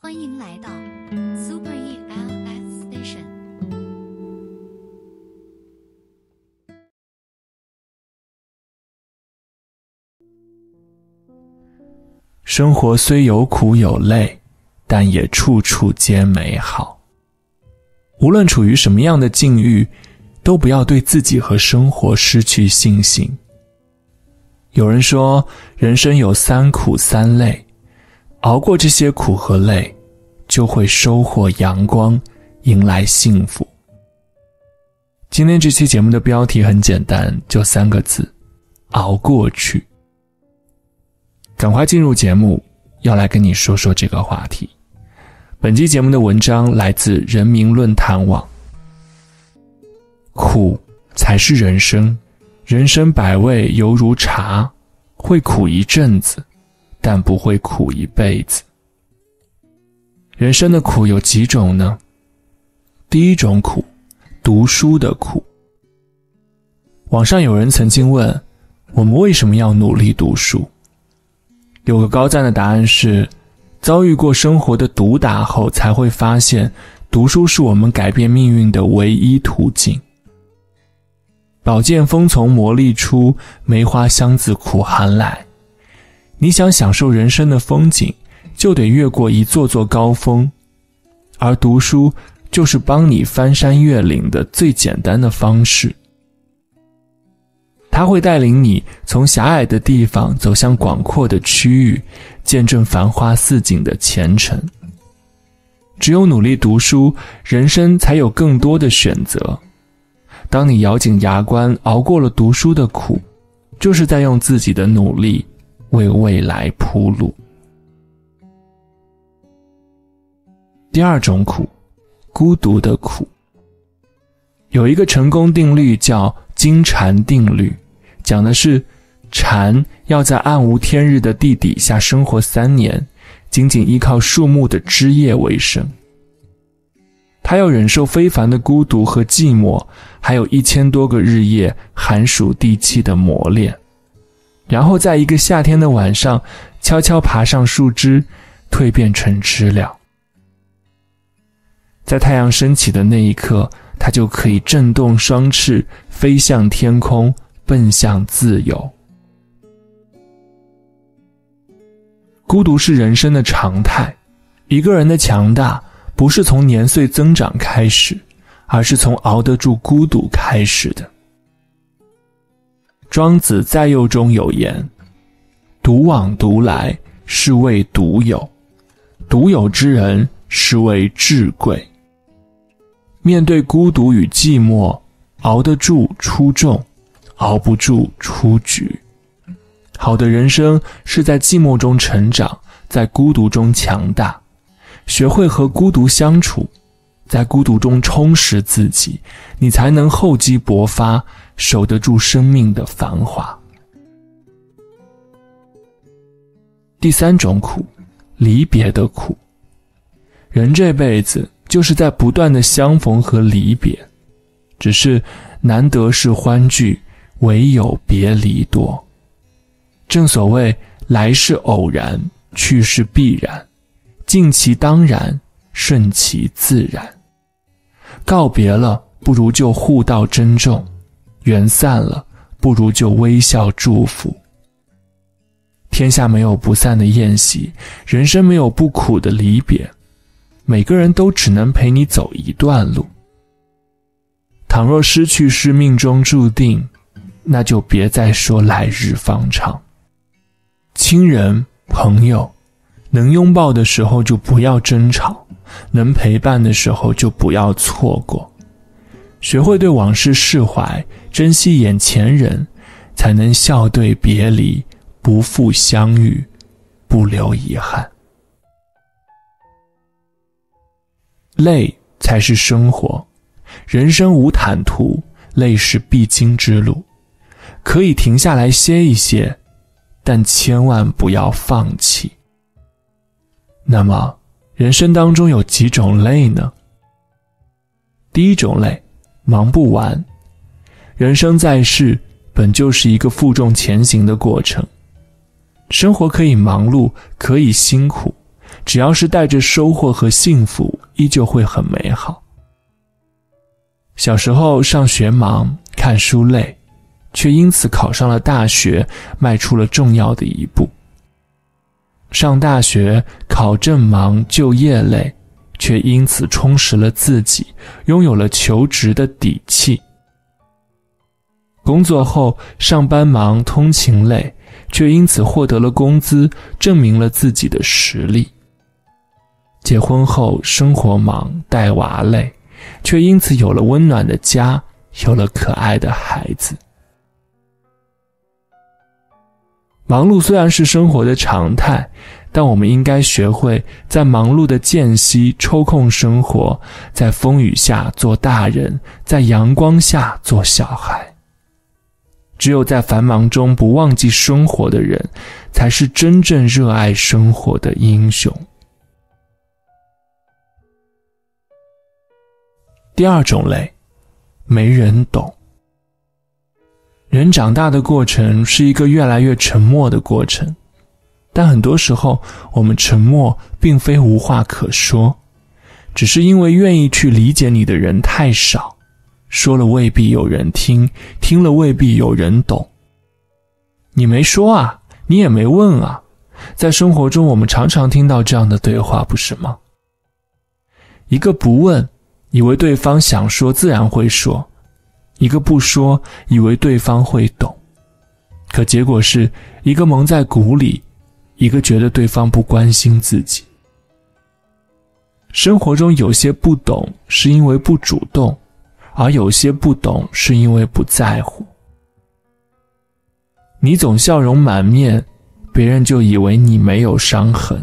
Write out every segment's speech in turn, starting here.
欢迎来到 Super ELS Station。生活虽有苦有累，但也处处皆美好。无论处于什么样的境遇，都不要对自己和生活失去信心。有人说，人生有三苦三累，熬过这些苦和累，就会收获阳光，迎来幸福。今天这期节目的标题很简单，就3个字：熬过去。赶快进入节目，要来跟你说说这个话题。本期节目的文章来自人民论坛网。苦才是人生，人生百味犹如茶，会苦一阵子，但不会苦一辈子。人生的苦有几种呢？第一种苦，读书的苦。网上有人曾经问，我们为什么要努力读书？有个高赞的答案是，遭遇过生活的毒打后，才会发现读书是我们改变命运的唯一途径。宝剑锋从磨砺出，梅花香自苦寒来。你想享受人生的风景，就得越过一座座高峰，而读书就是帮你翻山越岭的最简单的方式。它会带领你从狭隘的地方走向广阔的区域，见证繁花似锦的前程。只有努力读书，人生才有更多的选择。当你咬紧牙关熬过了读书的苦，就是在用自己的努力为未来铺路。第二种苦，孤独的苦。有一个成功定律叫金蝉定律，讲的是蝉要在暗无天日的地底下生活3年，仅仅依靠树木的枝叶为生。它要忍受非凡的孤独和寂寞，还有1000多个日夜寒暑地气的磨练，然后在一个夏天的晚上悄悄爬上树枝，蜕变成知了。在太阳升起的那一刻，它就可以振动双翅，飞向天空，奔向自由。孤独是人生的常态，一个人的强大不是从年岁增长开始，而是从熬得住孤独开始的。庄子在右中有言，独往独来，是谓独有，独有之人，是谓至贵。面对孤独与寂寞，熬得住出众，熬不住出局。好的人生是在寂寞中成长，在孤独中强大，学会和孤独相处，在孤独中充实自己，你才能厚积薄发，守得住生命的繁华。第三种苦，离别的苦。人这辈子就是在不断的相逢和离别，只是难得是欢聚，唯有别离多。正所谓来是偶然，去是必然，尽其当然，顺其自然。告别了，不如就互道珍重；缘散了，不如就微笑祝福。天下没有不散的宴席，人生没有不苦的离别，每个人都只能陪你走一段路。倘若失去是命中注定，那就别再说来日方长。亲人、朋友，能拥抱的时候就不要争吵，能陪伴的时候就不要错过。学会对往事释怀，珍惜眼前人，才能笑对别离，不负相遇，不留遗憾。累才是生活，人生无坦途，累是必经之路。可以停下来歇一歇，但千万不要放弃。那么，人生当中有几种累呢？第一种累，忙不完。人生在世，本就是一个负重前行的过程。生活可以忙碌，可以辛苦，只要是带着收获和幸福，依旧会很美好。小时候上学忙，看书累，却因此考上了大学，迈出了重要的一步。上大学考证忙，就业累，却因此充实了自己，拥有了求职的底气。工作后上班忙，通勤累，却因此获得了工资，证明了自己的实力。结婚后生活忙，带娃累，却因此有了温暖的家，有了可爱的孩子。忙碌虽然是生活的常态，但我们应该学会在忙碌的间隙抽空生活，在风雨下做大人，在阳光下做小孩。只有在繁忙中不忘记生活的人，才是真正热爱生活的英雄。第二种类，没人懂。人长大的过程是一个越来越沉默的过程，但很多时候我们沉默并非无话可说，只是因为愿意去理解你的人太少，说了未必有人听，听了未必有人懂。你没说啊，你也没问啊，在生活中我们常常听到这样的对话，不是吗？一个不问，以为对方想说自然会说，一个不说，以为对方会懂，可结果是一个蒙在鼓里，一个觉得对方不关心自己。生活中有些不懂是因为不主动，而有些不懂是因为不在乎。你总笑容满面，别人就以为你没有伤痕；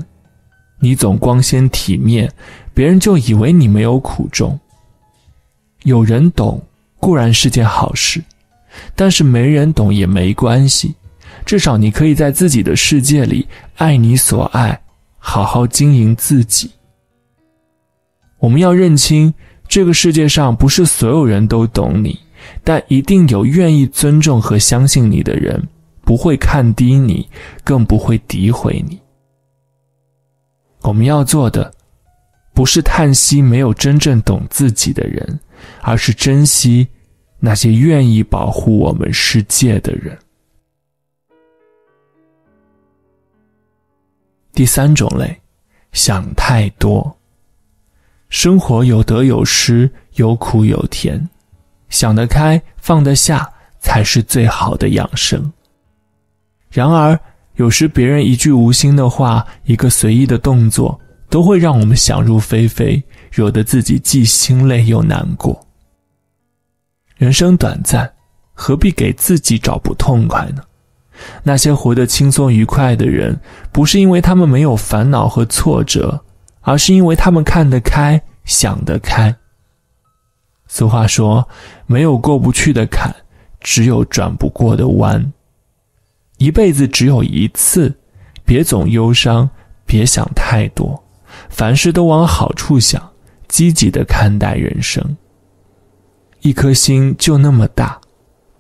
你总光鲜体面，别人就以为你没有苦衷。有人懂固然是件好事，但是没人懂也没关系，至少你可以在自己的世界里爱你所爱，好好经营自己。我们要认清，这个世界上不是所有人都懂你，但一定有愿意尊重和相信你的人，不会看低你，更不会诋毁你。我们要做的，不是叹息没有真正懂自己的人，而是珍惜那些愿意保护我们世界的人。第三种类，想太多。生活有得有失，有苦有甜，想得开，放得下，才是最好的养生。然而，有时别人一句无心的话，一个随意的动作，都会让我们想入非非，惹得自己既心累又难过。人生短暂，何必给自己找不痛快呢？那些活得轻松愉快的人，不是因为他们没有烦恼和挫折，而是因为他们看得开，想得开。俗话说，没有过不去的坎，只有转不过的弯。一辈子只有一次，别总忧伤，别想太多，凡事都往好处想，积极地看待人生。一颗心就那么大，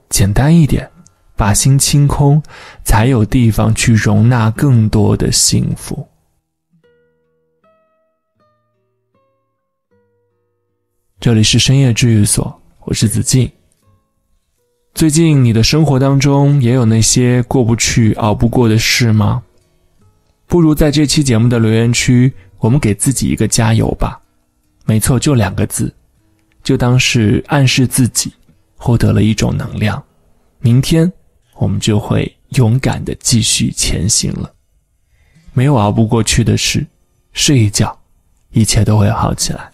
简单一点，把心清空，才有地方去容纳更多的幸福。这里是深夜治愈所，我是子敬。最近你的生活当中也有那些过不去、熬不过的事吗？不如在这期节目的留言区，我们给自己一个加油吧。没错，就2个字，就当是暗示自己获得了一种能量。明天我们就会勇敢地继续前行了。没有熬不过去的事，睡一觉，一切都会好起来。